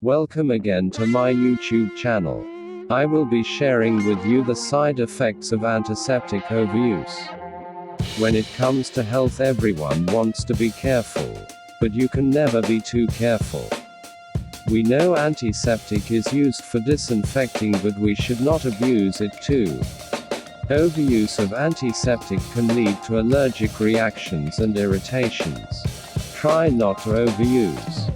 Welcome again to my YouTube channel. I will be sharing with you the side effects of antiseptic overuse. When it comes to health, everyone wants to be careful, but you can never be too careful. We know antiseptic is used for disinfecting, but we should not abuse it too. Overuse of antiseptic can lead to allergic reactions and irritations. Try not to overuse.